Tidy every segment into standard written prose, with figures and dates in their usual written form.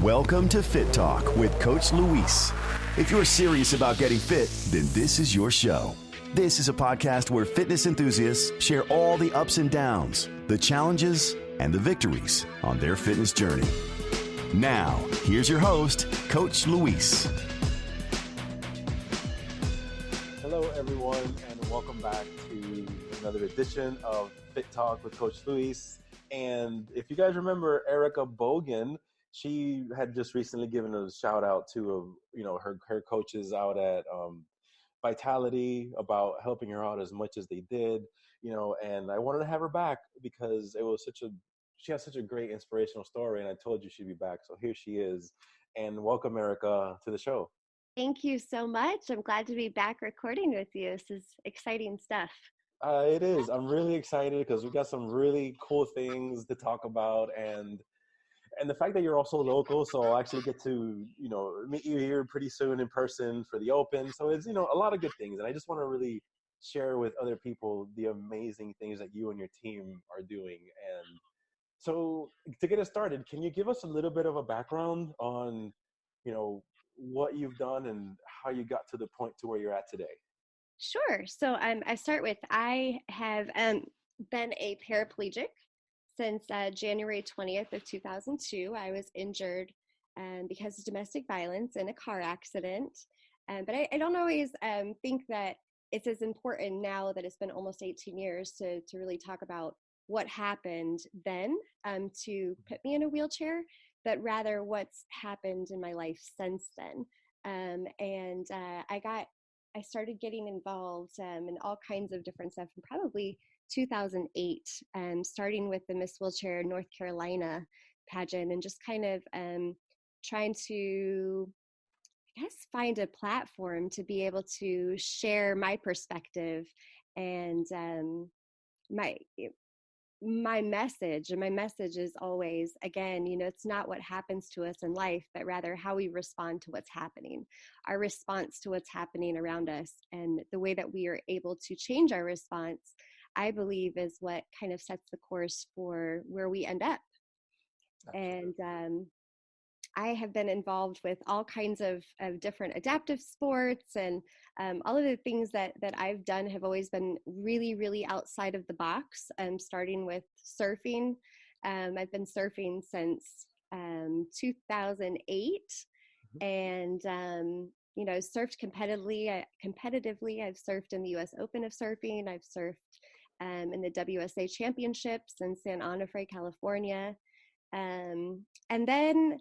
Welcome to Fit Talk with Coach Luis. If you're serious about getting fit, then this is your show. This is a podcast where fitness enthusiasts share all the ups and downs, the challenges, and the victories on their fitness journey. Now, here's your host, Coach Luis. Hello, everyone, and welcome back to another edition of Fit Talk with Coach Luis. And if you guys remember Erika Bogan, she had just recently given a shout out to her coaches out at Vitality about helping her out as much as they did, and I wanted to have her back because she has such a great inspirational story, and I told you she'd be back, so here she is. And welcome, Erika, to the show. Thank you so much. I'm glad to be back recording with you. This is exciting stuff. It is. I'm really excited because we got some really cool things to talk about, and the fact that you're also local, so I'll actually get to, meet you here pretty soon in person for the Open. So it's, a lot of good things. And I just want to really share with other people the amazing things that you and your team are doing. And so to get us started, can you give us a little bit of a background on, what you've done and how you got to the point to where you're at today? Sure. So I start with, I have been a paraplegic since January 20th of 2002. I was injured because of domestic violence in a car accident. But I don't always think that it's as important now that it's been almost 18 years to really talk about what happened then to put me in a wheelchair, but rather what's happened in my life since then. I started getting involved in all kinds of different stuff, and probably 2008, starting with the Miss Wheelchair North Carolina pageant, and just kind of trying to, find a platform to be able to share my perspective and my message. And my message is always, again, it's not what happens to us in life, but rather how we respond to what's happening, our response to what's happening around us, and the way that we are able to change our response, I believe, is what kind of sets the course for where we end up. Absolutely. And I have been involved with all kinds of different adaptive sports, and all of the things that I've done have always been really, really outside of the box, starting with surfing. I've been surfing since 2008, and surfed competitively. I've surfed in the U.S. Open of Surfing. I've surfed in the WSA Championships in San Onofre, California. And then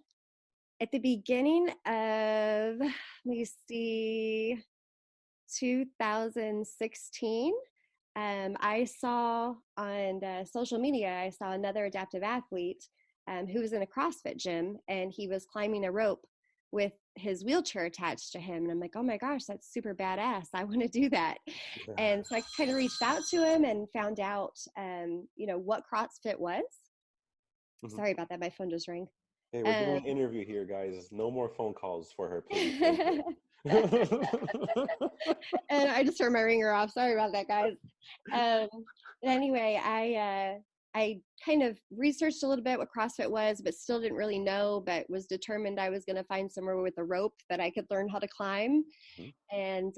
at the beginning of, 2016, I saw on social media, I saw another adaptive athlete who was in a CrossFit gym, and he was climbing a rope with his wheelchair attached to him. And I'm like, oh my gosh, that's super badass. I want to do that. Yeah. And so I kind of reached out to him and found out, what CrossFit was. Mm-hmm. Sorry about that. My phone just rang. Hey, we're doing an interview here, guys. No more phone calls for her, please. And I just turned my ringer off. Sorry about that, guys. Anyway, I kind of researched a little bit what CrossFit was, but still didn't really know, but was determined I was going to find somewhere with a rope that I could learn how to climb. Mm-hmm. And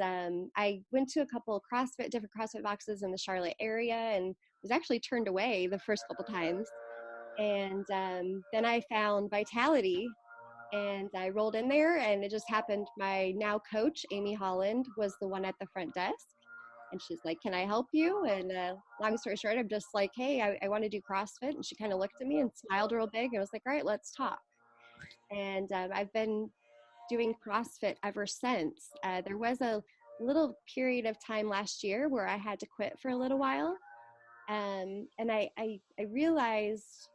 I went to a couple of different CrossFit boxes in the Charlotte area, and was actually turned away the first couple times. And then I found Vitality, and I rolled in there, and it just happened. My now coach, Amy Holland, was the one at the front desk. And she's like, can I help you? And long story short, I'm just like, hey, I want to do CrossFit. And she kind of looked at me and smiled real big. And I was like, all right, let's talk. And I've been doing CrossFit ever since. There was a little period of time last year where I had to quit for a little while. And I realized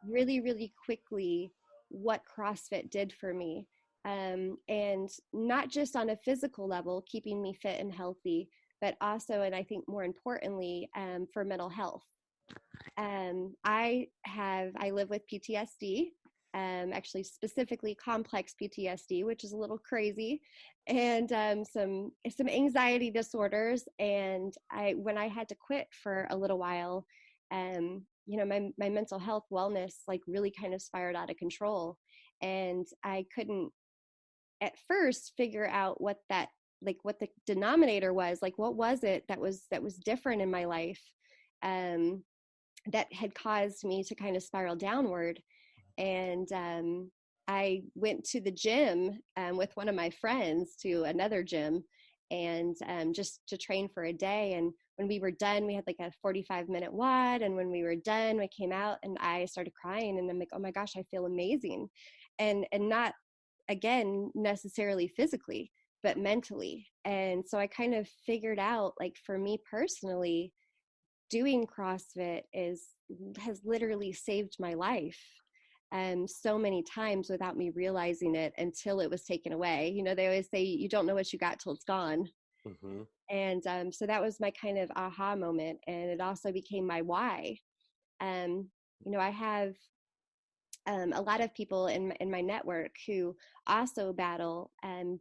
really, really quickly what CrossFit did for me. And not just on a physical level, keeping me fit and healthy, but also, and I think more importantly, for mental health. I live with PTSD, actually specifically complex PTSD, which is a little crazy, and some anxiety disorders. And when I had to quit for a little while, my mental health wellness like really kind of spiraled out of control. And I couldn't at first figure out what the denominator was, like what was it that was different in my life that had caused me to kind of spiral downward. And I went to the gym with one of my friends to another gym, and just to train for a day. And when we were done, we had like a 45-minute WOD. And when we were done, we came out and I started crying, and I'm like, oh my gosh, I feel amazing. And not, again, necessarily physically, but mentally. And so I kind of figured out, like, for me personally, doing CrossFit has literally saved my life so many times without me realizing it until it was taken away. They always say you don't know what you got till it's gone. Mm-hmm. And so that was my kind of aha moment. And it also became my why. I have a lot of people in my network who also battle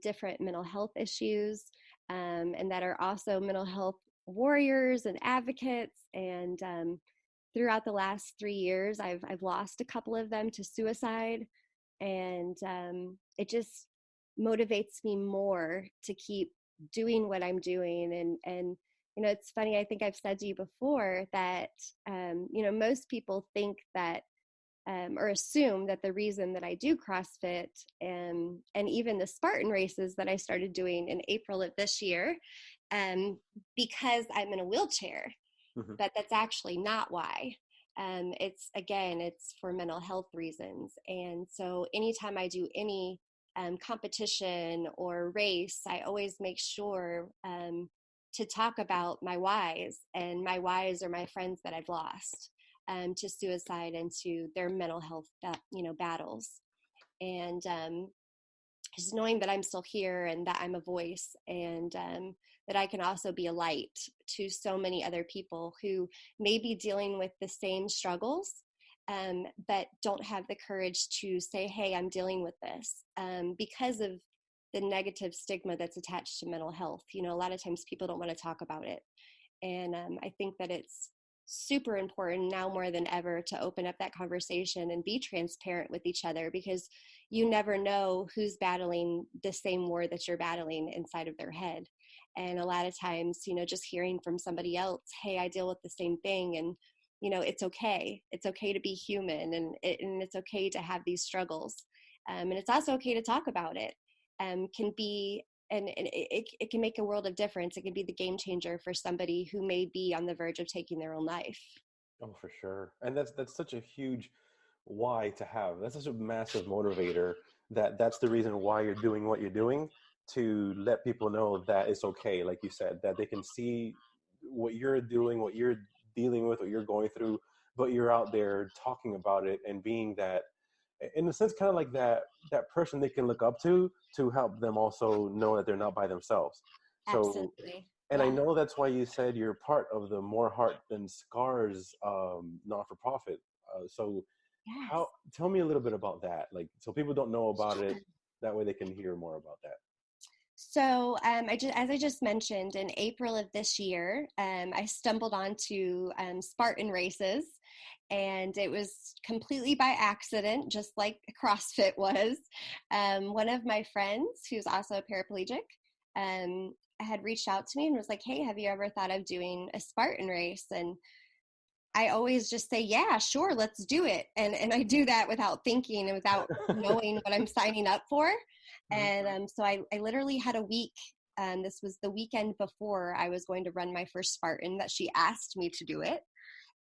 different mental health issues, and that are also mental health warriors and advocates. And throughout the last 3 years, I've lost a couple of them to suicide, and it just motivates me more to keep doing what I'm doing. And it's funny, I think I've said to you before that most people think that or assume that the reason that I do CrossFit and even the Spartan races that I started doing in April of this year, because I'm in a wheelchair, Mm-hmm. but that's actually not why. It's for mental health reasons. And so anytime I do any competition or race, I always make sure to talk about my whys, and my whys are my friends that I've lost to suicide and to their mental health, battles. And just knowing that I'm still here and that I'm a voice, and that I can also be a light to so many other people who may be dealing with the same struggles, but don't have the courage to say, hey, I'm dealing with this, because of the negative stigma that's attached to mental health. A lot of times people don't want to talk about it. And I think that it's super important now more than ever to open up that conversation and be transparent with each other, because you never know who's battling the same war that you're battling inside of their head. And a lot of times, just hearing from somebody else, hey, I deal with the same thing, and it's okay. It's okay to be human, and it's okay to have these struggles. And it's also okay to talk about it. Can be and it can make a world of difference. It can be the game changer for somebody who may be on the verge of taking their own life. Oh, for sure. And that's such a huge why to have. That's such a massive motivator, that's the reason why you're doing what you're doing, to let people know that it's okay, like you said, that they can see what you're doing, what you're dealing with, what you're going through, but you're out there talking about it and being that, in a sense, kind of like that person they can look up to help them also know that they're not by themselves. So, Absolutely. and Yeah. I know that's why you said you're part of the More Heart Than Scars not-for-profit. So Yes. tell me a little bit about that, like, so people don't know about it, Sure. that way they can hear more about that. So as I just mentioned, in April of this year, I stumbled onto Spartan races, and it was completely by accident, just like CrossFit was. One of my friends, who's also a paraplegic, had reached out to me and was like, hey, have you ever thought of doing a Spartan race? And I always just say, yeah, sure, let's do it. And I do that without thinking and without knowing what I'm signing up for. And so I literally had a week. This was the weekend before I was going to run my first Spartan, that she asked me to do it.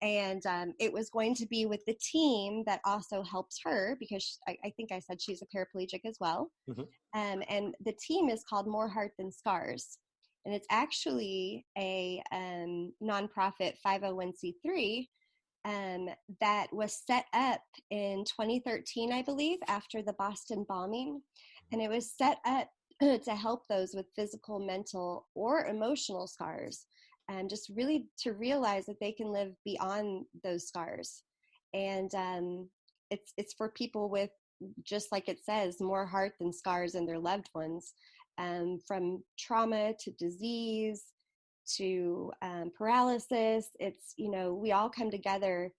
And it was going to be with the team that also helps her, because I think I said she's a paraplegic as well. Mhm. And the team is called More Heart Than Scars. And it's actually a nonprofit 501c3 that was set up in 2013, I believe, after the Boston bombing. And it was set up to help those with physical, mental, or emotional scars, and just really to realize that they can live beyond those scars. And it's for people with, just like it says, more heart than scars in their loved ones, from trauma to disease to paralysis. It's, we all come together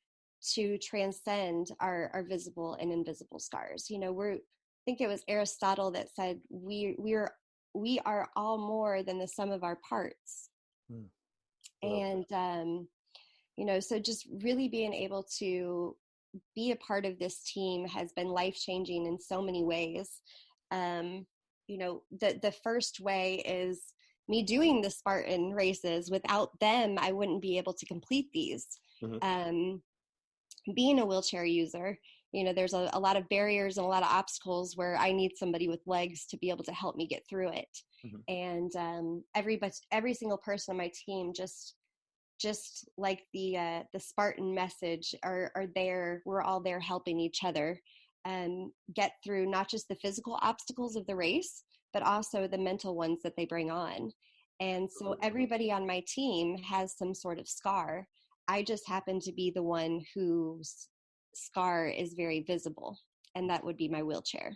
to transcend our visible and invisible scars. You know, I think it was Aristotle that said we are all more than the sum of our parts. And you know, so just really being able to be a part of this team has been life-changing in so many ways. You know, the first way is me doing the Spartan races. Without them, I wouldn't be able to complete these. Being a wheelchair user, you know, there's a lot of barriers and a lot of obstacles where I need somebody with legs to be able to help me get through it. And every single person on my team, just like the Spartan message, are there. We're all there helping each other get through not just the physical obstacles of the race, but also the mental ones that they bring on. And so everybody on my team has some sort of scar. I just happen to be the one whose scar is very visible, and that would be my wheelchair.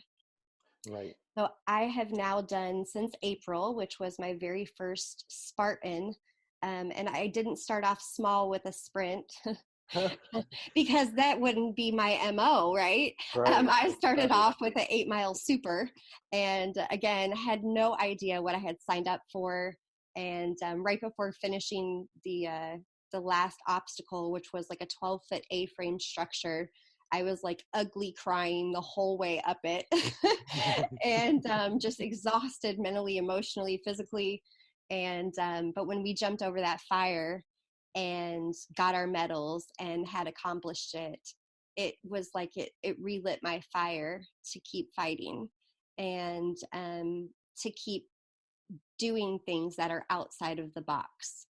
Right. So I have now done since April, which was my very first Spartan. And I didn't start off small with a sprint because that wouldn't be my MO, right? I started off with an 8-mile super, and again, had no idea what I had signed up for. And right before finishing the last obstacle, which was like a 12-foot A-frame structure, I was like ugly crying the whole way up it and just exhausted mentally, emotionally, physically. And but when we jumped over that fire and got our medals and had accomplished it, it was like it relit my fire to keep fighting and to keep doing things that are outside of the box.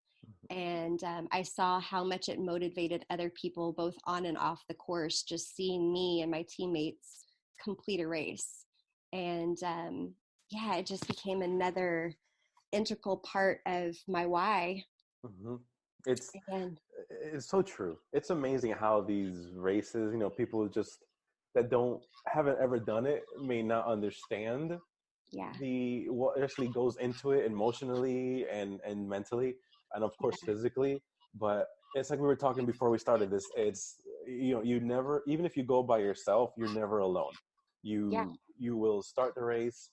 And I saw how much it motivated other people, both on and off the course, just seeing me and my teammates complete a race. And it just became another integral part of my why. It's so true. It's amazing how these races, you know, people just that haven't ever done it may not understand what actually goes into it emotionally and mentally, and of course physically. But it's like we were talking before we started this, it's, you know, you never, even if you go by yourself, you're never alone. You will start the race.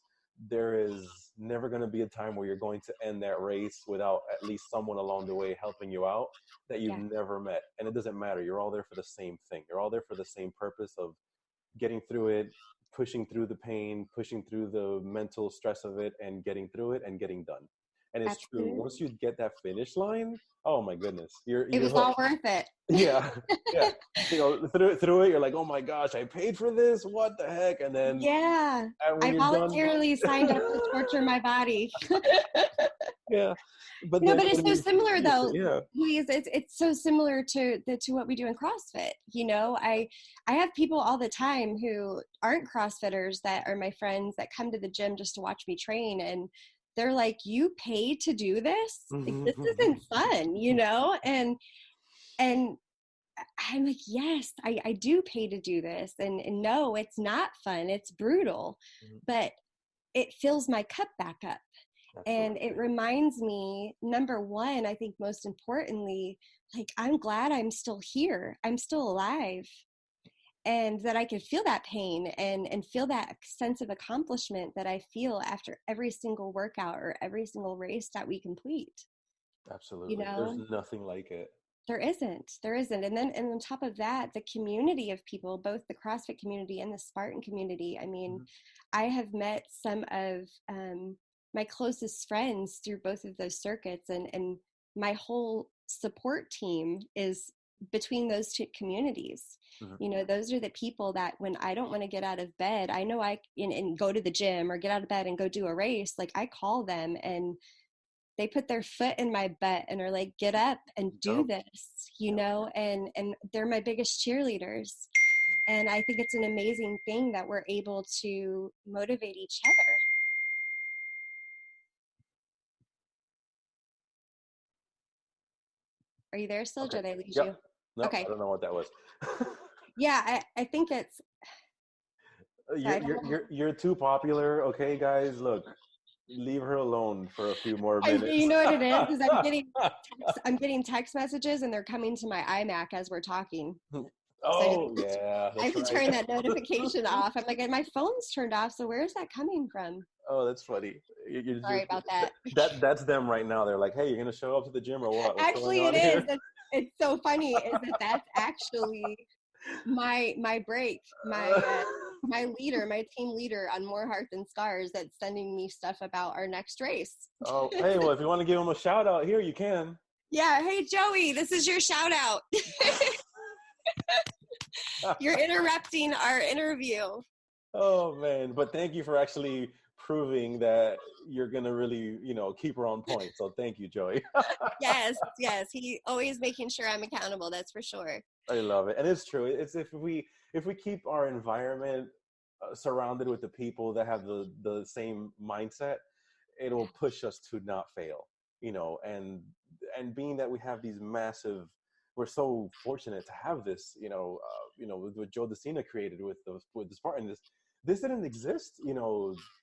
There is never going to be a time where you're going to end that race without at least someone along the way helping you out that you've never met. And it doesn't matter. You're all there for the same thing. You're all there for the same purpose of getting through it, pushing through the pain, pushing through the mental stress of it, and getting through it and getting done. And it's true. Once you get that finish line, oh my goodness, it was all worth it. Yeah. You know, through it, you're like, oh my gosh, I paid for this. What the heck? And then I voluntarily signed up to torture my body. But it's so similar though. Louise, it's so similar to what we do in CrossFit. You know, I have people all the time who aren't CrossFitters that are my friends that come to the gym just to watch me train, and they're like, you paid to do this? Like, this isn't fun, you know? And I'm like, yes, I do pay to do this. And no, it's not fun. It's brutal, but it fills my cup back up. Absolutely. And it reminds me, number one, I think most importantly, like, I'm glad I'm still here. I'm still alive. And that I can feel that pain and feel that sense of accomplishment that I feel after every single workout or every single race that we complete. Absolutely. You know? There's nothing like it. There isn't. And on top of that, the community of people, both the CrossFit community and the Spartan community. I mean, I have met some of my closest friends through both of those circuits, and my whole support team is between those two communities. You know, those are the people that when I don't want to get out of bed, I know and go to the gym or get out of bed and go do a race, like, I call them and they put their foot in my butt and are like, get up and do this, you know, and they're my biggest cheerleaders. And I think it's an amazing thing that we're able to motivate each other. Are you there still? Did I lose you? No, okay. I don't know what that was. I think it's... You're too popular. Okay, guys, look. Leave her alone for a few more minutes. You know what it is? I'm getting text messages and they're coming to my iMac as we're talking. So Oh, yeah, I have that's to turn right. that notification off. I'm like, and my phone's turned off, so where is that coming from? Oh, that's funny. Sorry about that. That's them right now. They're like, hey, you're going to show up to the gym or what? What's going Actually, it on is. here? It's so funny is that that's actually my break, my leader, my team leader on More Heart Than Scars that's sending me stuff about our next race. Oh, hey, well, if you want to give them a shout out here, you can. Yeah, hey Joey, this is your shout out. You're interrupting our interview. Oh man, but thank you for actually proving that you're going to really, keep her on point. So thank you, Joey. Yes, he always making sure I'm accountable, that's for sure. I love it. And it's true. It's if we keep our environment surrounded with the people that have the same mindset, it'll push us to not fail, and being that we have these massive, we're so fortunate to have this, with what Joe DeCina created with the Spartan. This didn't exist,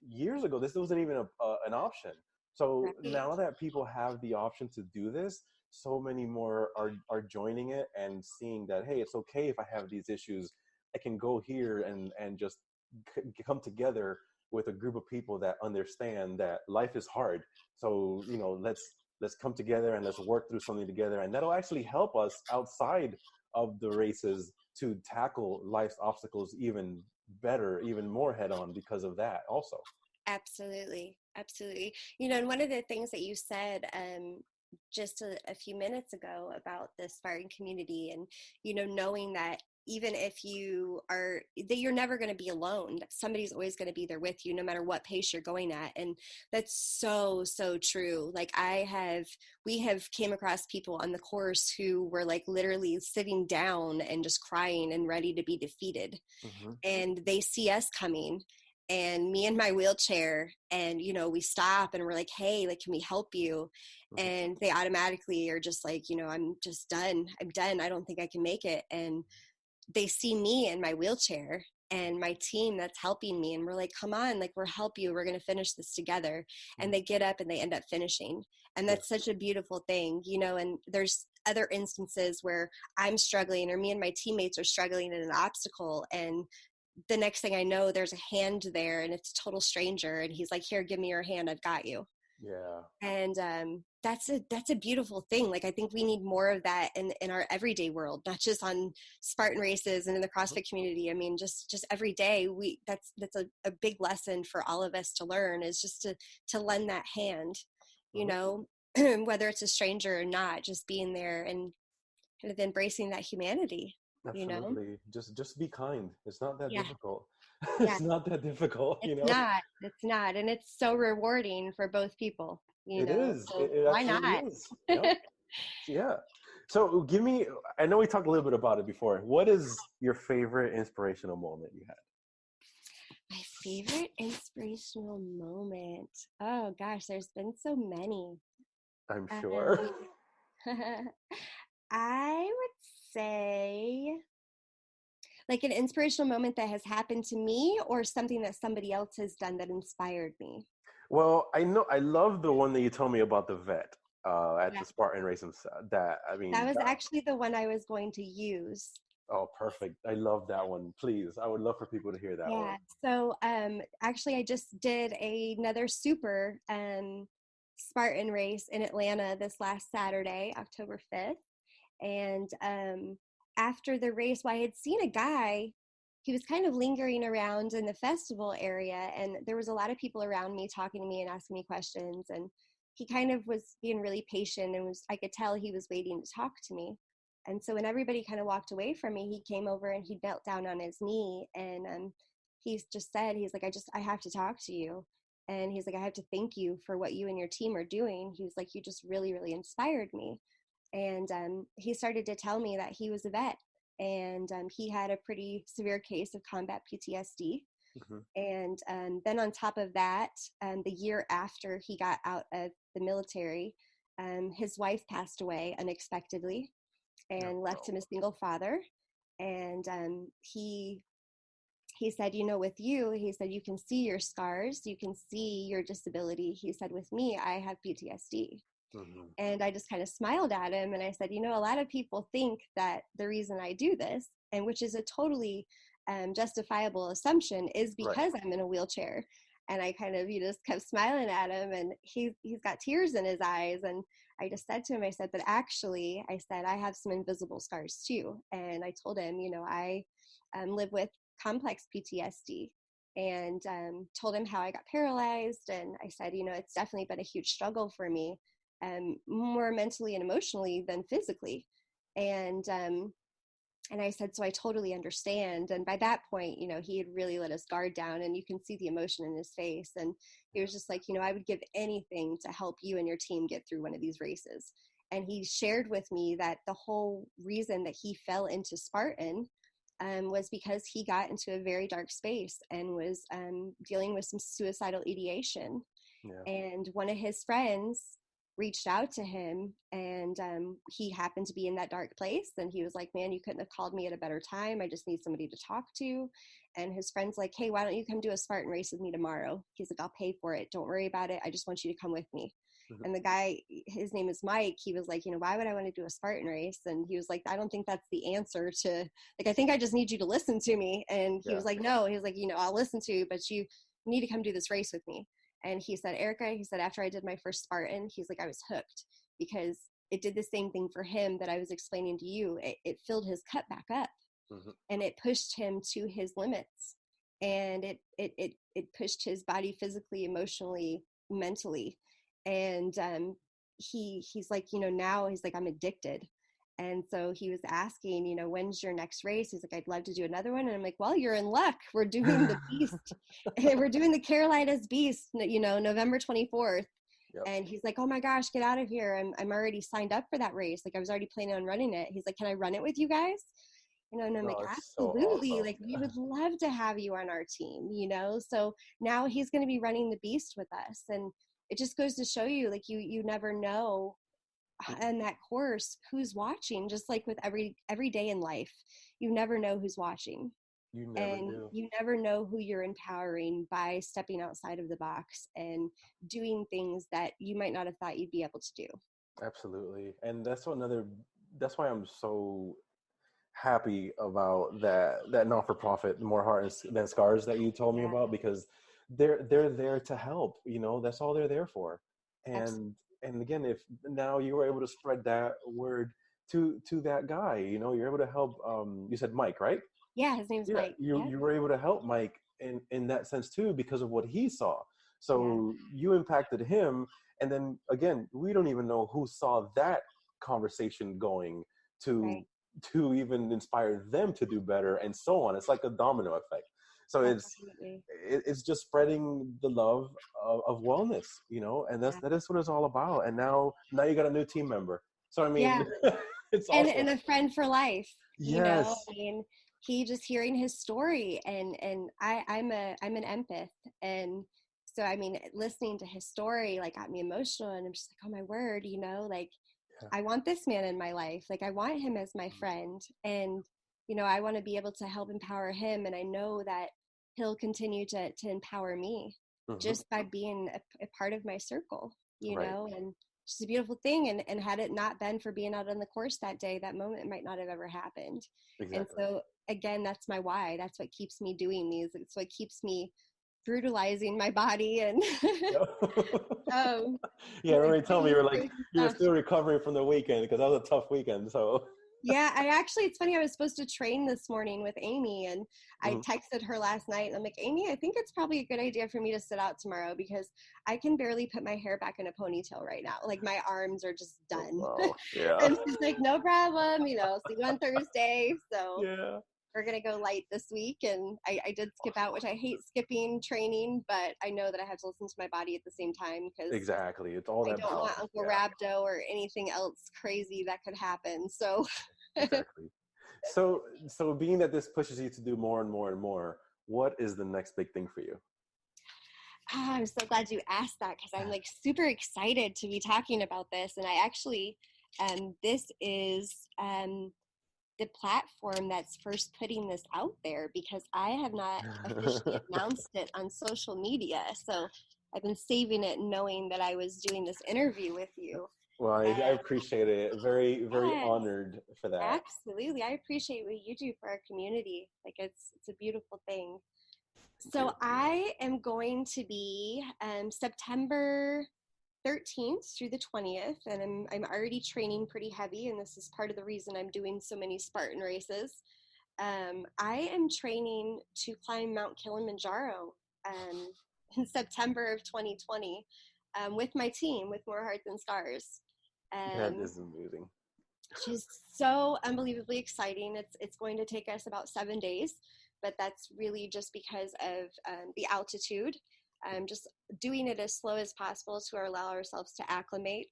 years ago. This wasn't even an option. So Right. now that people have the option to do this, so many more are joining it and seeing that, hey, it's okay if I have these issues. I can go here and just come together with a group of people that understand that life is hard. So let's come together and let's work through something together, and that'll actually help us outside of the races to tackle life's obstacles even better, even more head on because of that also. Absolutely. And one of the things that you said just a few minutes ago about the Spartan community, and knowing that even if that you're never going to be alone, that somebody's always going to be there with you no matter what pace you're going at. And that's so true. Like we have came across people on the course who were like literally sitting down and just crying and ready to be defeated. Mm-hmm. And they see us coming, and me in my wheelchair, and we stop and we're like, hey, like, can we help you? Mm-hmm. And they automatically are just like, I'm just done, I don't think I can make it. And they see me in my wheelchair and my team that's helping me, and we're like, come on, like, we'll help you, we're going to finish this together. And they get up and they end up finishing, and that's such a beautiful thing. And there's other instances where I'm struggling, or me and my teammates are struggling in an obstacle, and the next thing I know, there's a hand there, and it's a total stranger, and he's like, here, give me your hand, I've got you. Yeah. And that's a beautiful thing. Like, I think we need more of that in our everyday world, not just on Spartan races and in the CrossFit community. I mean, just every day, that's a big lesson for all of us to learn, is just to lend that hand, whether it's a stranger or not, just being there and kind of embracing that humanity. Absolutely. Just be kind. It's not that Yeah. difficult. Yeah. It's not that difficult, It's not. And it's so rewarding for both people, It is. so It why absolutely not? is. Yep. Yeah. So I know we talked a little bit about it before. What is your favorite inspirational moment you had? My favorite inspirational moment. Oh gosh, there's been so many. I'm sure. Um, I would say like an inspirational moment that has happened to me, or something that somebody else has done that inspired me. Well, I love the one that you told me about the vet at Yeah. the Spartan race. That was actually the one I was going to use. Oh, perfect. I love that one. Please, I would love for people to hear that one. Yeah. So actually I just did another super Spartan race in Atlanta this last Saturday, October 5th. And after the race, well, I had seen a guy, he was kind of lingering around in the festival area, and there was a lot of people around me talking to me and asking me questions. And he kind of was being really patient, and I could tell he was waiting to talk to me. And so when everybody kind of walked away from me, he came over and he knelt down on his knee, and he just said, he's like, I have to talk to you. And he's like, I have to thank you for what you and your team are doing. He was like, you just really, really inspired me. And he started to tell me that he was a vet, and he had a pretty severe case of combat PTSD. Mm-hmm. And then on top of that, the year after he got out of the military, his wife passed away unexpectedly and left him a single father. And he said, with you, he said, you can see your scars, you can see your disability. He said, with me, I have PTSD. Mm-hmm. And I just kind of smiled at him and I said, a lot of people think that the reason I do this, and which is a totally justifiable assumption, is because I'm in a wheelchair. And I kind of, just kept smiling at him, and he's got tears in his eyes. And I just said to him, I said, but actually, I said, I have some invisible scars too. And I told him, I live with complex PTSD, and told him how I got paralyzed. And I said, it's definitely been a huge struggle for me, more mentally and emotionally than physically. And I said, so I totally understand. And by that point, he had really let his guard down, and you can see the emotion in his face. And he was just like, I would give anything to help you and your team get through one of these races. And he shared with me that the whole reason that he fell into Spartan was because he got into a very dark space and was dealing with some suicidal ideation. Yeah. And one of his friends reached out to him, and he happened to be in that dark place, and he was like, man, you couldn't have called me at a better time. I just need somebody to talk to. And his friend's like, hey, why don't you come do a Spartan race with me tomorrow? He's like, I'll pay for it. Don't worry about it. I just want you to come with me. Mm-hmm. And the guy, his name is Mike, he was like, why would I want to do a Spartan race? And he was like, I don't think that's the answer to, I think I just need you to listen to me. And he was like, no, he was like, I'll listen to you, but you need to come do this race with me. And he said, Erika, he said, after I did my first Spartan, he's like, I was hooked, because it did the same thing for him that I was explaining to you. It filled his cup back up, mm-hmm. and it pushed him to his limits, and it pushed his body physically, emotionally, mentally. And he's like, now he's like, I'm addicted. And so he was asking, when's your next race? He's like, I'd love to do another one. And I'm like, well, you're in luck. We're doing the Beast. We're doing the Carolinas Beast, November 24th. Yep. And he's like, oh my gosh, get out of here. I'm already signed up for that race. Like, I was already planning on running it. He's like, can I run it with you guys? And I'm like, absolutely. So awesome. Like, we would love to have you on our team, So now he's going to be running the Beast with us. And it just goes to show you, like, you never know in that course who's watching. Just like with every day in life, you never know who's watching. You never know who you're empowering by stepping outside of the box and doing things that you might not have thought you'd be able to do. Absolutely. And that's why I'm so happy about that not-for-profit More Heart Than Scars that you told me about, because they're there to help. That's all they're there for. And again, if now you were able to spread that word to that guy, you're able to help. You said Mike, right? Yeah, his name's Mike. You were able to help Mike in that sense too, because of what he saw. So you impacted him, and then again, we don't even know who saw that conversation going to even inspire them to do better, and so on. It's like a domino effect. So it's just spreading the love of wellness, and that is what it's all about. And now you got a new team member. So I mean, it's awesome. And a friend for life. Yes. I mean, he just hearing his story, and I'm an empath, and so I mean, listening to his story like got me emotional, and I'm just like, oh my word, I want this man in my life. Like, I want him as my friend, and I want to be able to help empower him, and I know that he'll continue to empower me, mm-hmm. just by being a part of my circle, and it's just a beautiful thing. And had it not been for being out on the course that day, that moment might not have ever happened. Exactly. And so again, that's my why. That's what keeps me doing these. It's what keeps me brutalizing my body. And everybody told me you were still recovering from the weekend, because that was a tough weekend. So yeah, it's funny, I was supposed to train this morning with Amy, and I texted her last night, and I'm like, Amy, I think it's probably a good idea for me to sit out tomorrow, because I can barely put my hair back in a ponytail right now. Like, my arms are just done. Oh, yeah. And she's like, no problem, see you on Thursday. So we're going to go light this week. And I did skip out, which I hate skipping training, but I know that I have to listen to my body at the same time, because exactly, it's all that I don't want Uncle Rhabdo or anything else crazy that could happen. So exactly. So being that this pushes you to do more and more and more, what is the next big thing for you? I'm so glad you asked that, because I'm like super excited to be talking about this. And I actually, this is the platform that's first putting this out there, because I have not officially announced it on social media. So I've been saving it, knowing that I was doing this interview with you. Well, I appreciate it. Very, very Yes, honored for that. absolutely. I appreciate what you do for our community. Like it's a beautiful thing. Thank So you. I am going to be September 13th through the 20th, and I'm already training pretty heavy, and this is part of the reason I'm doing so many Spartan races. I am training to climb Mount Kilimanjaro in September of 2020 with my team, with More Heart Than Scars. That Um, is amazing. which is so unbelievably exciting. It's going to take us about 7 days, but that's really just because of the altitude. Just doing it as slow as possible to allow ourselves to acclimate.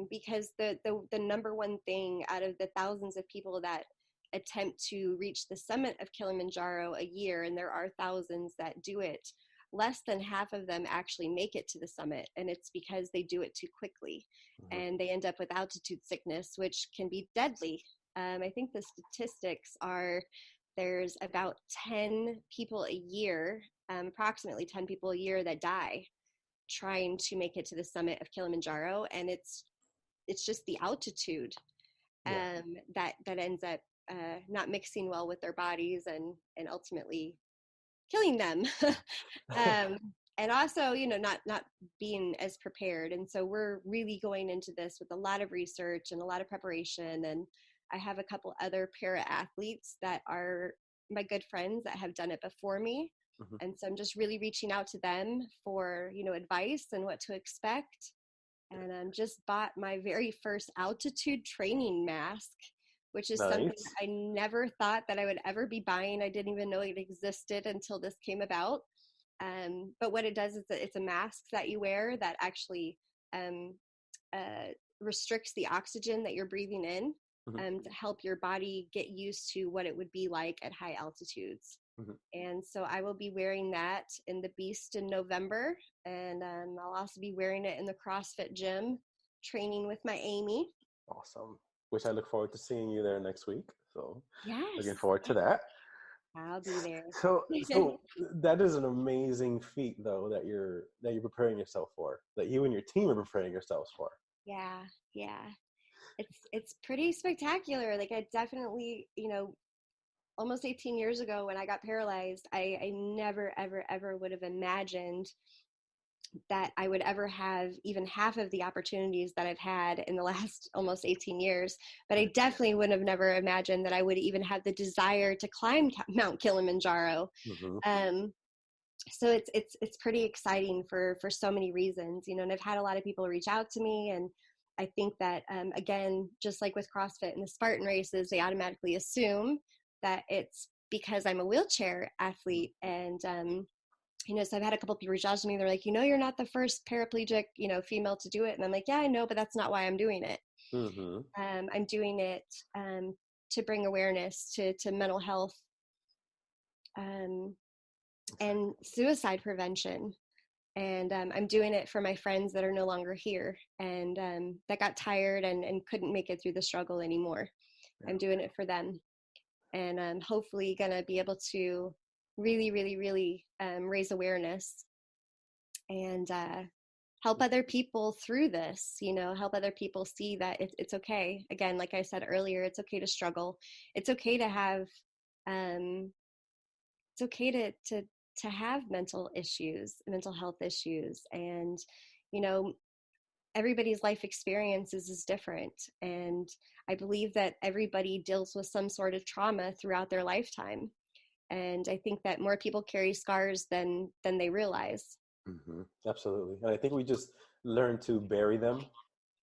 Because the number one thing out of the thousands of people that attempt to reach the summit of Kilimanjaro a year, and there are thousands that do it, less than half of them actually make it to the summit, and it's because they do it too quickly, Mhm. and they end up with altitude sickness, which can be deadly. I think the statistics are there's about 10 people a year, approximately 10 people a year that die trying to make it to the summit of Kilimanjaro, and it's just the altitude Yeah. that ends up not mixing well with their bodies and ultimately killing them. um, and also, not being as prepared. And so we're really going into this with a lot of research and a lot of preparation. And I have a couple other para athletes that are my good friends that have done it before me. Mhm. And so I'm just really reaching out to them for, advice and what to expect. And just bought my very first altitude training mask, which is something Nice. I never thought that I would ever be buying. I didn't even know it existed until this came about. But what it does is that it's a mask that you wear that actually um, restricts the oxygen that you're breathing in Mhm. to help your body get used to what it would be like at high altitudes. Mhm. And so I will be wearing that in the Beast in November. And I'll also be wearing it in the CrossFit gym, training with my Amy. Awesome. Which I look forward to seeing you there next week. So Yes, looking forward to that. I'll be there. So that is an amazing feat, though, that you're preparing yourself for, that you and your team are preparing yourselves for. Yeah, yeah. It's pretty spectacular. Like I definitely, almost 18 years ago when I got paralyzed, I never, ever, ever would have imagined that I would ever have even half of the opportunities that I've had in the last almost 18 years. But I definitely would have never imagined that I would even have the desire to climb Mount Kilimanjaro. Mm-hmm. So it's pretty exciting for so many reasons, and I've had a lot of people reach out to me, and I think that again, just like with CrossFit and the Spartan races, they automatically assume that it's because I'm a wheelchair athlete, and so I've had a couple people reach out to me. They're like, you're not the first paraplegic, female to do it. And I'm like, yeah, I know, but that's not why I'm doing it. Mm-hmm. I'm doing it to bring awareness to mental health and suicide prevention. And I'm doing it for my friends that are no longer here and that got tired and couldn't make it through the struggle anymore. Yeah. I'm doing it for them. And I'm hopefully going to be able to really, really, really raise awareness and help other people through this, help other people see that it's okay. Again, like I said earlier, it's okay to struggle. It's okay to have, it's okay to have mental issues, mental health issues. And, you know, everybody's life experiences is different. And I believe that everybody deals with some sort of trauma throughout their lifetime. And I think that more people carry scars than they realize. Mm-hmm. Absolutely. And I think we just learn to bury them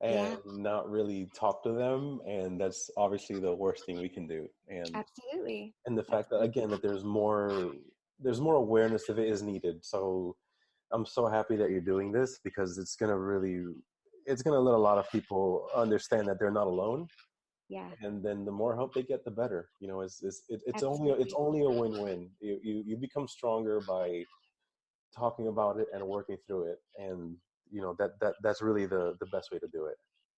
and Yeah, not really talk to them. And that's obviously the worst thing we can do. absolutely. And the fact that, Absolutely. again, that there's more awareness if it is needed. So I'm so happy that you're doing this because it's going to let a lot of people understand that they're not alone. Yeah, And then the more help they get, the better. It's absolutely. only a win-win. You become stronger by talking about it and working through it, and that's really the best way to do it.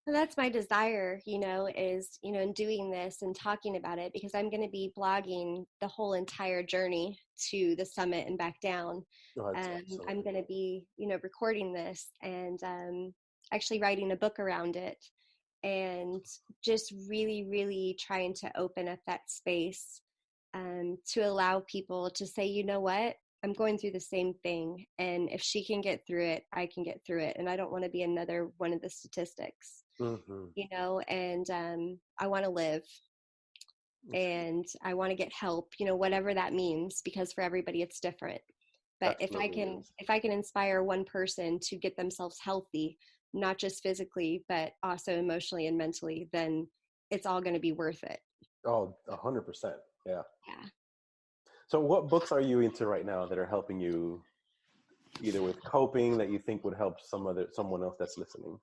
And that's my desire, is, in doing this and talking about it, because I'm going to be blogging the whole entire journey to the summit and back down. Oh, that's awesome. I'm going to be, recording this and actually writing a book around it, and just really, really trying to open up that space to allow people to say, you know what, I'm going through the same thing. And if she can get through it, I can get through it. And I don't want to be another one of the statistics, and I want to live, and I want to get help, whatever that means, because for everybody it's different. But if I can inspire one person to get themselves healthy, not just physically, but also emotionally and mentally, then it's all going to be worth it. Oh, 100%. Yeah. Yeah. So what books are you into right now that are helping you either with coping that you think would help someone else that's listening?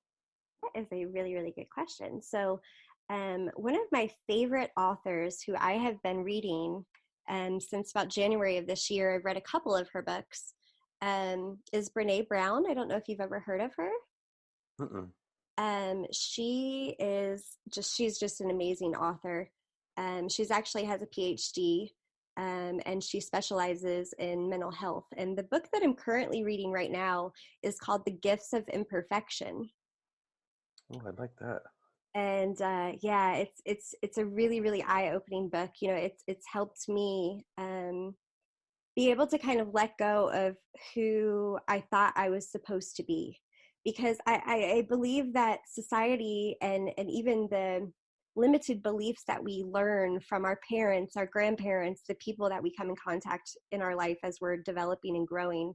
That is a really, really good question. So one of my favorite authors who I have been reading since about January of this year, I've read a couple of her books, is Brene Brown. I don't know if you've ever heard of her. She's just an amazing author. She's actually has a PhD, and she specializes in mental health. And the book that I'm currently reading right now is called The Gifts of Imperfection. Oh, I like that. And it's a really, really eye-opening book. It's helped me be able to kind of let go of who I thought I was supposed to be, because I believe that society and even the limited beliefs that we learn from our parents, our grandparents, the people that we come in contact in our life as we're developing and growing,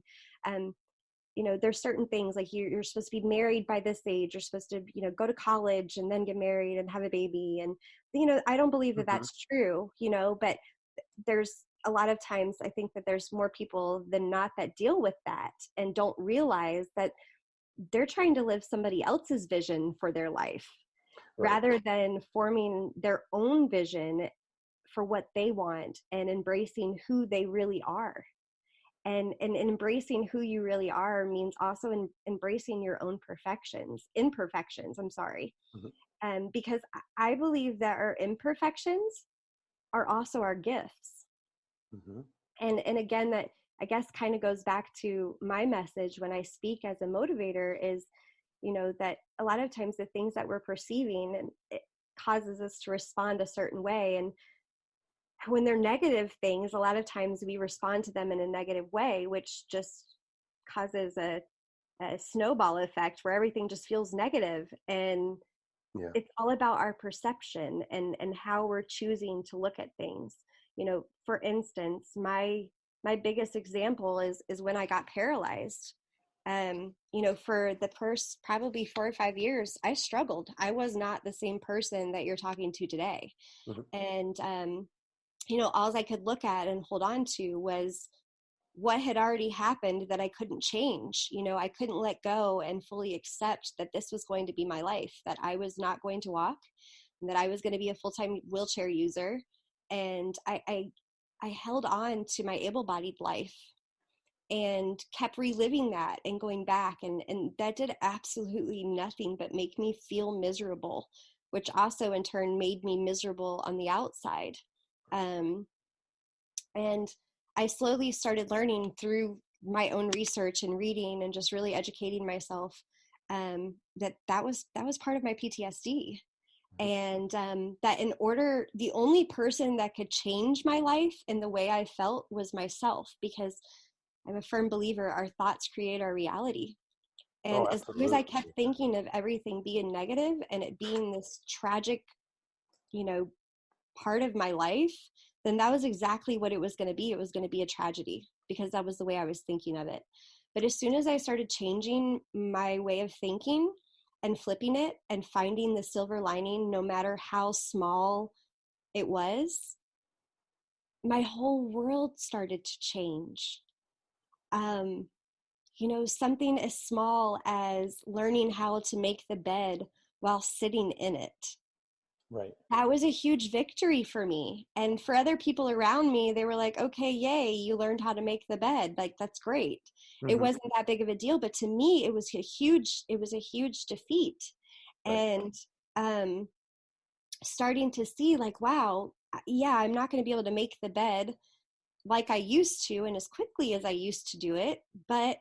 there's certain things like you're supposed to be married by this age. You're supposed to, go to college and then get married and have a baby. And, I don't believe that that's true, but there's a lot of times I think that there's more people than not that deal with that and don't realize that they're trying to live somebody else's vision for their life, rather than forming their own vision for what they want and embracing who they really are. And embracing who you really are means also embracing your own imperfections, because I believe that our imperfections are also our gifts. And again, that I guess kind of goes back to my message when I speak as a motivator is, that a lot of times the things that we're perceiving, and it causes us to respond a certain way. And when they're negative things, a lot of times we respond to them in a negative way, which just causes a snowball effect where everything just feels negative. And it's all about our perception and how we're choosing to look at things. For instance, my biggest example is when I got paralyzed. For the first probably 4 or 5 years, I struggled. I was not the same person that you're talking to today. And, all I could look at and hold on to was what had already happened that I couldn't change. I couldn't let go and fully accept that this was going to be my life, that I was not going to walk, and that I was going to be a full-time wheelchair user. And I held on to my able-bodied life and kept reliving that and going back. And that did absolutely nothing but make me feel miserable, which also in turn made me miserable on the outside. And I slowly started learning through my own research and reading and just really educating myself, that was part of my PTSD. And that the only person that could change my life in the way I felt was myself, because I'm a firm believer our thoughts create our reality. And as long as I kept thinking of everything being negative and it being this tragic, part of my life, then that was exactly what it was going to be. It was going to be a tragedy, because that was the way I was thinking of it. But as soon as I started changing my way of thinking and flipping it and finding the silver lining, no matter how small it was, my whole world started to change. Something as small as learning how to make the bed while sitting in it. Right. That was a huge victory for me. And for other people around me, they were like, okay, yay, you learned how to make the bed. Like, that's great. It wasn't that big of a deal, but to me, it was a huge defeat. Right. And starting to see like, wow, yeah, I'm not going to be able to make the bed like I used to and as quickly as I used to do it, but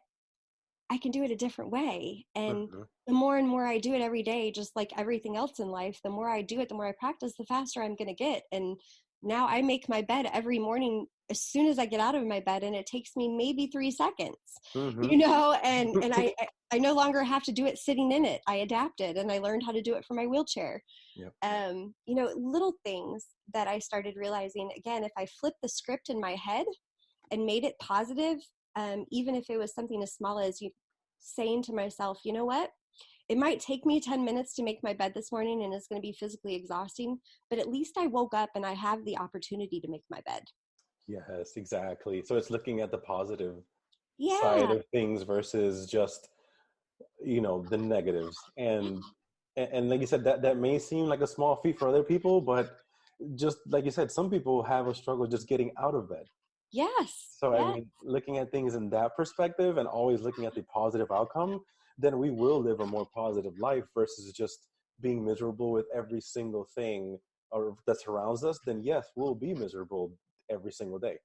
I can do it a different way. And Mhm. the more and more I do it every day, just like everything else in life, the more I do it, the more I practice, the faster I'm going to get. And now I make my bed every morning as soon as I get out of my bed, and it takes me maybe 3 seconds, Mhm. you know, and I no longer have to do it sitting in it. I adapted and I learned how to do it for my wheelchair. Yep. You know, little things that I started realizing, again, if I flip the script in my head and made it positive, even if it was something as small as you saying to myself, you know what, it might take me 10 minutes to make my bed this morning and it's going to be physically exhausting, but at least I woke up and I have the opportunity to make my bed. Yes, exactly. So it's looking at the positive side Yeah. of things versus just, the negatives. And like you said, that may seem like a small feat for other people, but just like you said, some people have a struggle just getting out of bed. Yes. So, I Yes. mean, looking at things in that perspective and always looking at the positive outcome, then we will live a more positive life versus just being miserable with every single thing or that surrounds us. Then yes, we'll be miserable every single day.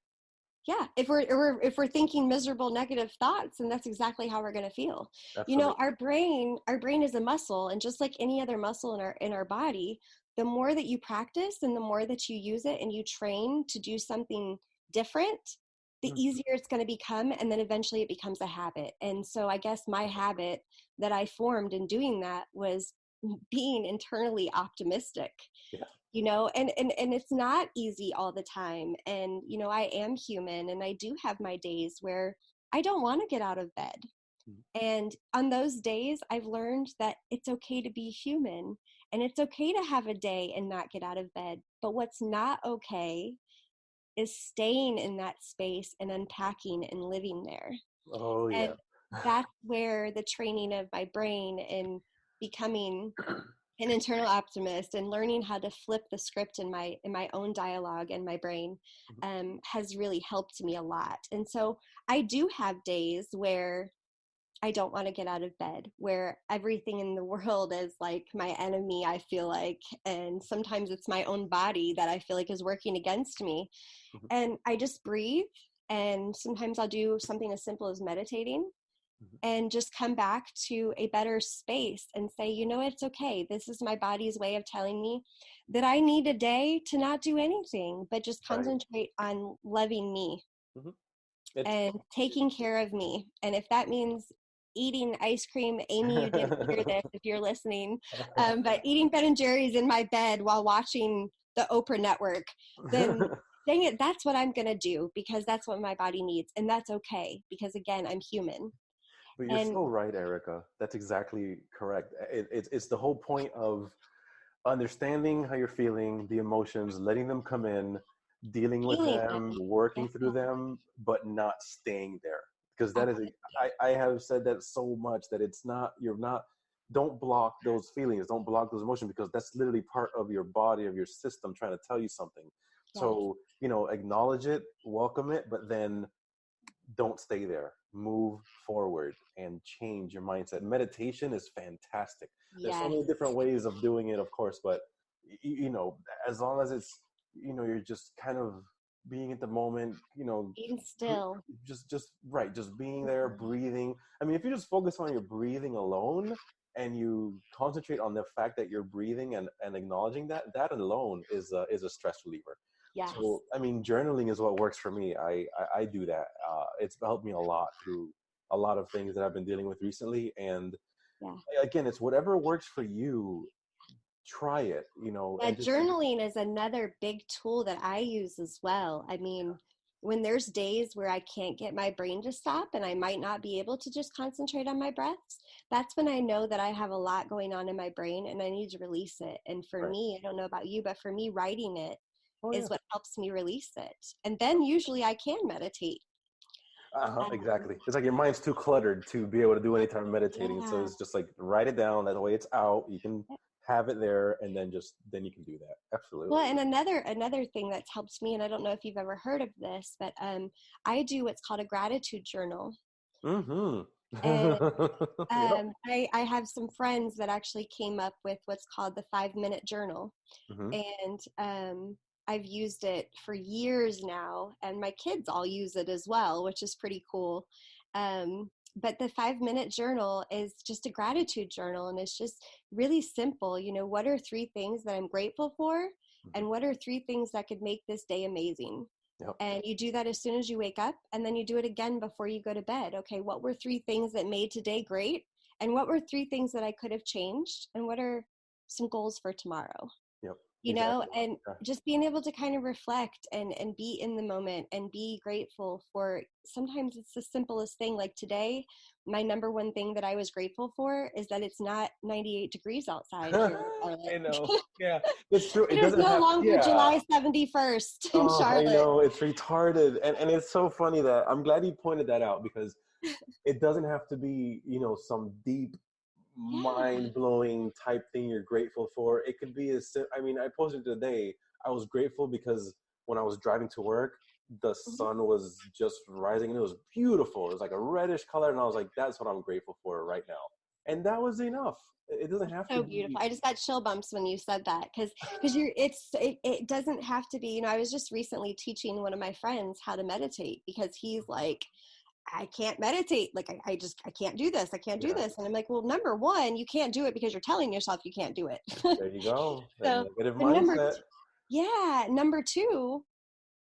Yeah, if we're thinking miserable negative thoughts, and that's exactly how we're going to feel. You know, Absolutely. our brain is a muscle, and just like any other muscle in our body, the more that you practice and the more that you use it and you train to do something different, the Mhm. easier it's going to become, and then eventually it becomes a habit. And so I guess my habit that I formed in doing that was being internally optimistic, Yeah. you know, and it's not easy all the time. And you know, I am human and I do have my days where I don't want to get out of bed. Mhm. And on those days I've learned that it's okay to be human, and it's okay to have a day and not get out of bed. But what's not okay is staying in that space and unpacking and living there. Oh, And yeah. that's where the training of my brain and becoming an internal optimist and learning how to flip the script in my own dialogue and my brain has really helped me a lot. And so I do have days where I don't want to get out of bed, where everything in the world is like my enemy, I feel like, and sometimes it's my own body that I feel like is working against me. Mhm. And I just breathe, and sometimes I'll do something as simple as meditating Mhm. and just come back to a better space and say, you know, it's okay. This is my body's way of telling me that I need a day to not do anything, but just Right. concentrate on loving me Mhm. It's and taking care of me. And if that means eating ice cream, Amy, you didn't hear this if you're listening, but eating Ben and Jerry's in my bed while watching the Oprah Network, then dang it, that's what I'm going to do, because that's what my body needs. And that's okay, because again, I'm human. But you're And so right, Erica. That's exactly correct. It's the whole point of understanding how you're feeling, the emotions, letting them come in, dealing with feeling them. them, Yeah, working through them, but not staying there. Because that is, absolutely. I have said that so much that it's not, you're not, don't block those feelings, don't block those emotions, because that's literally part of your body, of your system trying to tell you something. Yes. So, acknowledge it, welcome it, but then don't stay there. Move forward and change your mindset. Meditation is fantastic. There's so Yes. many different ways of doing it, of course, but as long as it's, you're just kind of being at the moment, Being still. just right, just being there, breathing. I mean, if you just focus on your breathing alone and you concentrate on the fact that you're breathing and acknowledging that alone is a stress reliever. Yes. So, I mean, journaling is what works for me. I do that. It's helped me a lot through a lot of things that I've been dealing with recently. And Yeah. again, it's whatever works for you. Try it, Yeah, and just journaling is another big tool that I use as well. I mean, when there's days where I can't get my brain to stop and I might not be able to just concentrate on my breaths, that's when I know that I have a lot going on in my brain and I need to release it. And for right. me, I don't know about you, but for me, writing it Oh yeah. is what helps me release it. And then usually I can meditate. Um, Exactly. It's like your mind's too cluttered to be able to do any type of meditating. So yeah. it's just like write it down. That way it's out. You can have it there, and then you can do that. Well, Absolutely. and another thing that's helped me, and I don't know if you've ever heard of this, but I do what's called a gratitude journal. Mm-hmm. And Yep. I have some friends that actually came up with what's called the 5 minute journal. Mm-hmm. And I've used it for years now, and my kids all use it as well, which is pretty cool. but the 5-minute journal is just a gratitude journal, and it's just really simple. You know, what are 3 things that I'm grateful for, and what are 3 things that could make this day amazing? Yep. And you do that as soon as you wake up, and then you do it again before you go to bed. Okay, what were 3 things that made today great, and what were 3 things that I could have changed, and what are some goals for tomorrow? Yep. You Exactly. know, and just being able to kind of reflect and be in the moment and be grateful for, sometimes it's the simplest thing. Like today, my number one thing that I was grateful for is that it's not 98 degrees outside here in Charlotte. I know. Yeah, it's true. It It is doesn't no have, longer yeah. July 71st in Oh, I Charlotte. know, it's retarded. And it's so funny that I'm glad you pointed that out, because it doesn't have to be, you know, some deep, Yeah. mind-blowing type thing you're grateful for. It could be I mean, I posted today, I was grateful because when I was driving to work, the sun was just rising and it was beautiful. It was like a reddish color, and I was like, that's what I'm grateful for right now. And that was enough. It doesn't have to So beautiful. be. I just got chill bumps when you said that, because it doesn't have to be, you know. I was just recently teaching one of my friends how to meditate, because he's like, I can't meditate. Like, I can't do this. I can't do Yeah, this. And I'm like, well, number one, you can't do it because you're telling yourself you can't do it. there you go. That So, negative but mindset. number two,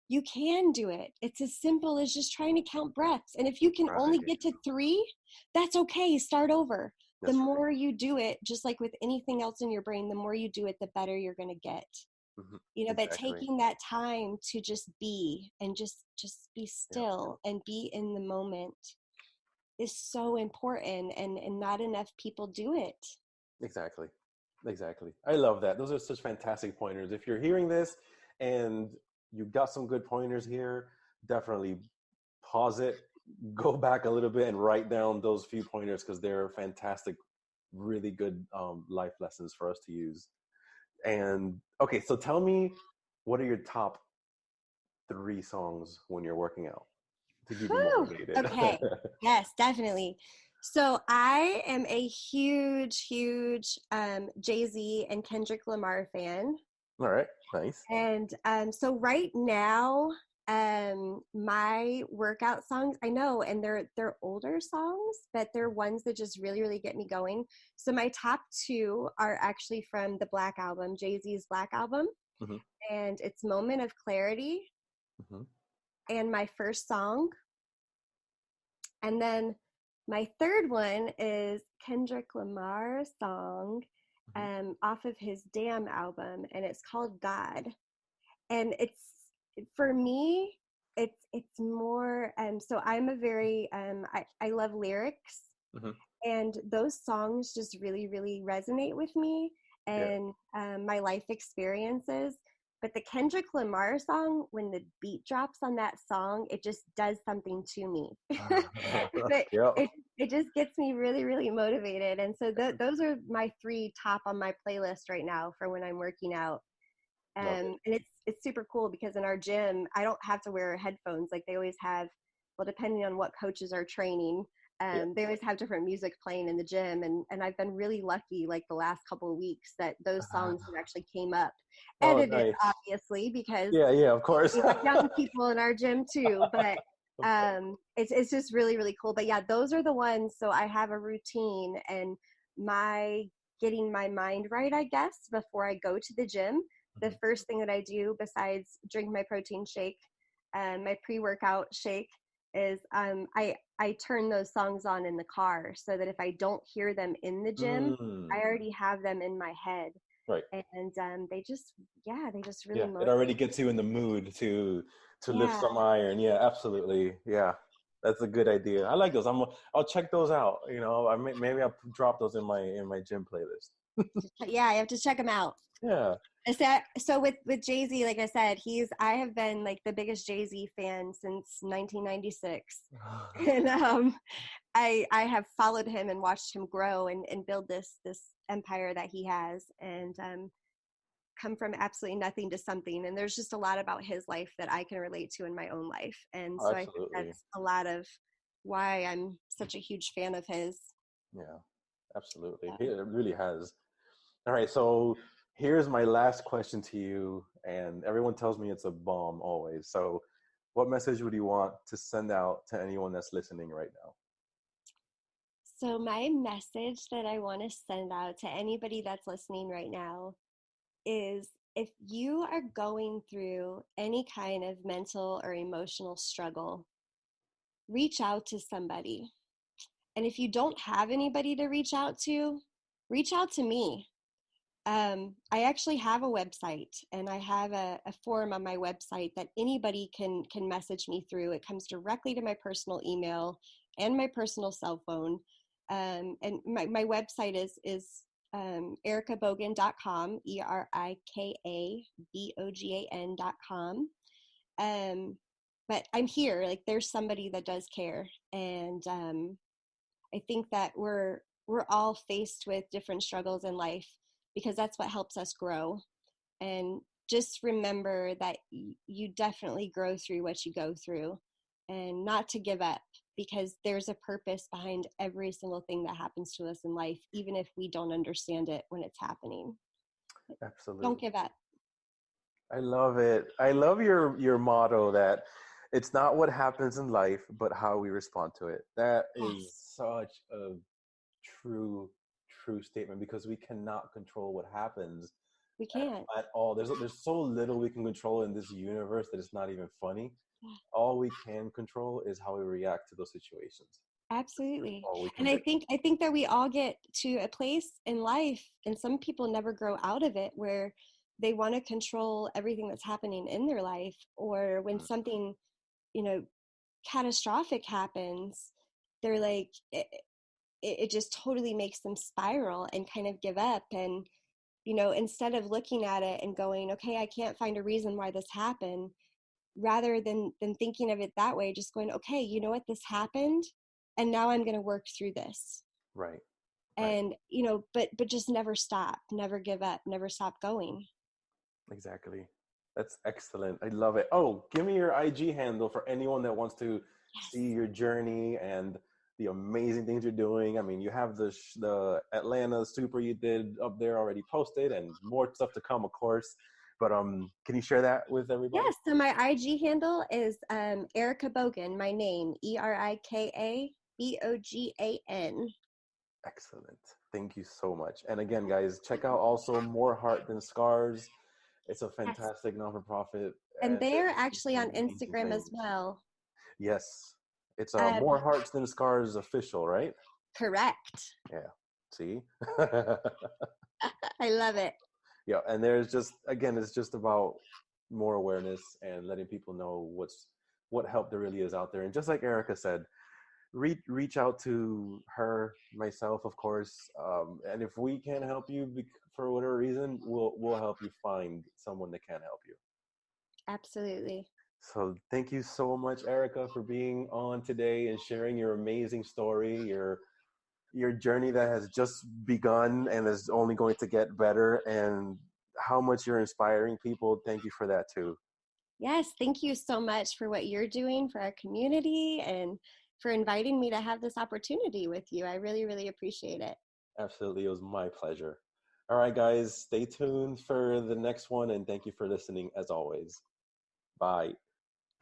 you can do it. It's as simple as just trying to count breaths. And if you can only Right. get to 3, that's okay. Start over. The That's right. more you do it, just like with anything else in your brain, the more you do it, the better you're going to get. You know, but Exactly. taking that time to just be, and just be still and be in the moment is so important, and not enough people do it. Exactly. I love that. Those are such fantastic pointers. If you're hearing this and you got some good pointers here, definitely pause it, go back a little bit and write down those few pointers, because they're fantastic, really good life lessons for us to use. And okay, so tell me, what are your top 3 songs when you're working out to keep you Whew. motivated? Okay. Yes, definitely. So I am a huge Jay-Z and Kendrick Lamar fan. All right, nice. And so right now, my workout songs, I know, and they're older songs, but they're ones that just really get me going. So my top 2 are actually from the Black album, Jay-Z's Black album, and it's Moment of Clarity, and My First Song. And then my third one is Kendrick Lamar's song off of his Damn album, and it's called God. And it's, for me, it's more, so I'm a very, I love lyrics, and those songs just really resonate with me, and my life experiences. But the Kendrick Lamar song, when the beat drops on that song, it just does something to me. But it just gets me really motivated. And so those are my 3 top on my playlist right now for when I'm working out. And it's super cool, because in our gym, I don't have to wear headphones like they always have. Well, depending on what coaches are training, they always have different music playing in the gym. And I've been really lucky, like the last couple of weeks, that those songs have actually came up. Edited, nice. obviously, because of course. we have young people in our gym too. But it's just really cool. But yeah, those are the ones. So I have a routine, and my getting my mind right, I guess, before I go to the gym. The first thing that I do, besides drink my protein shake, my pre-workout shake, is I turn those songs on in the car, so that if I don't hear them in the gym, I already have them in my head. Right. And they just really motivate. It already gets you in the mood to lift some iron. Yeah, absolutely. Yeah, that's a good idea. I like those. I'll check those out. You know, maybe I'll drop those in my gym playlist. Yeah, I have to check them out. Yeah. So with Jay-Z, like I said, I have been like the biggest Jay-Z fan since 1996. And I have followed him and watched him grow and build this empire that he has, and come from absolutely nothing to something. And there's just a lot about his life that I can relate to in my own life. And so I think that's a lot of why I'm such a huge fan of his. Yeah, absolutely. It really has. All right, so here's my last question to you, and everyone tells me it's a bomb always. So what message would you want to send out to anyone that's listening right now? So my message that I want to send out to anybody that's listening right now is, if you are going through any kind of mental or emotional struggle, reach out to somebody. And if you don't have anybody to reach out to me. I actually have a website, and I have a form on my website that anybody can message me through. It comes directly to my personal email and my personal cell phone. And my website is erikabogan.com, ErikaBogan.com. But I'm here, like, there's somebody that does care. And I think that we're all faced with different struggles in life, because that's what helps us grow. And just remember that you definitely grow through what you go through, and not to give up, because there's a purpose behind every single thing that happens to us in life, even if we don't understand it when it's happening. Absolutely. Don't give up. I love it. I love your motto that it's not what happens in life, but how we respond to it. That is such a true statement, because we cannot control what happens. We can't at all. There's so little we can control in this universe that it's not even funny. All we can control is how we react to those situations. Absolutely. And I think that we all get to a place in life, and some people never grow out of it, where they want to control everything that's happening in their life, or when something, catastrophic happens, they're like, it just totally makes them spiral and kind of give up. And, instead of looking at it and going, okay, I can't find a reason why this happened, rather than thinking of it that way, just going, okay, you know what, this happened, and now I'm going to work through this. Right. And, but just never stop, never give up, never stop going. Exactly. That's excellent. I love it. Oh, give me your IG handle for anyone that wants to see your journey and the amazing things you're doing. I mean, you have the Atlanta Super you did up there already posted, and more stuff to come, of course. But can you share that with everybody? Yes. So my IG handle is Erika Bogan. My name, ErikaBogan. Excellent. Thank you so much. And again, guys, check out also More Heart Than Scars. It's a fantastic non-for-profit. And they're actually on Instagram as well. Yes. It's More Hearts Than Scars official, right? Correct. Yeah. See? I love it. Yeah. And there's just, again, it's just about more awareness and letting people know what help there really is out there. And just like Erika said, reach out to her, myself, of course. And if we can't help you for whatever reason, we'll help you find someone that can help you. Absolutely. So thank you so much, Erika, for being on today and sharing your amazing story, your journey that has just begun and is only going to get better, and how much you're inspiring people. Thank you for that too. Yes, thank you so much for what you're doing for our community, and for inviting me to have this opportunity with you. I really, really appreciate it. Absolutely. It was my pleasure. All right, guys, stay tuned for the next one, and thank you for listening as always. Bye.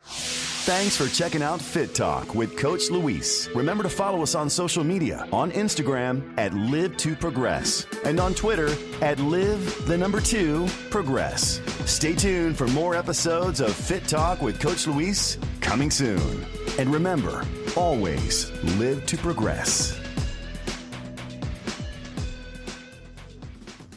Thanks for checking out Fit Talk with Coach Luis. Remember to follow us on social media, on Instagram at Live2Progress, and on Twitter at Live2Progress. Stay tuned for more episodes of Fit Talk with Coach Luis coming soon. And remember, always live to progress.